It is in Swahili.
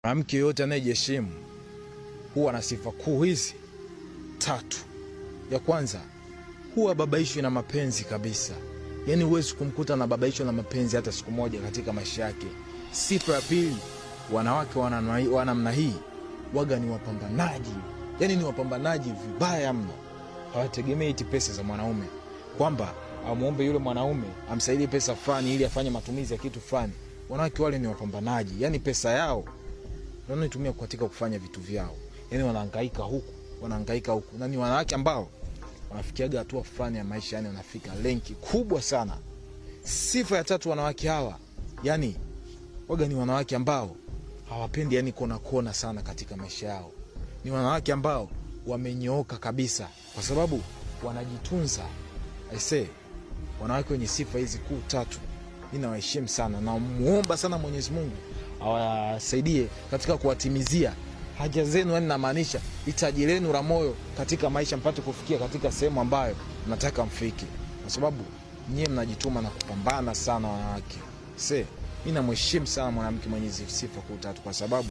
Mwanamke yote anayejiheshimu huwa na sifa kuu hizi tatu. Ya kwanza, huwa babaishwi na mapenzi kabisa. Yaani huwezi kumkuta na babaishwa na mapenzi hata siku moja katika maisha yake. Sifa ya pili, wanawake wa namna hii waga ni wapambanaji. Yaani ni wapambanaji vibaya mno. Hawategemei eti pesa za mwanaume, kwamba amuombe yule mwanaume amsaidie pesa fulani ili afanye matumizi ya kitu fulani. Wanawake wale ni wapambanaji. Yaani pesa yao wanaitumia katika kufanya vitu vyao. Yaani wanahangaika huku, wanahangaika huku. Na ni wanawake ambao wanafikiaga hatua fulani ya maisha, yani wanafika lenki kubwa sana. Sifa ya tatu, wanawake hawa yani waga ni wanawake ambao hawapendi yani kona sana katika maisha yao. Ni wanawake ambao wamenyooka kabisa kwa sababu wanajitunza. Wanawake wenye sifa hizi kuu tatu mimi nawaheshimu sana, na muomba sana Mwenyezi Mungu awasaidie katika kuwatimizia haja zenu, yani namaanisha hitaji lenu la moyo katika maisha, mpate kufikia katika sehemu ambayo nataka mfike, kwa sababu nyie mnajituma na kupambana sana wanawake. Mimi namheshimu sana mwanamke mwenye sifa kuu tatu kwa sababu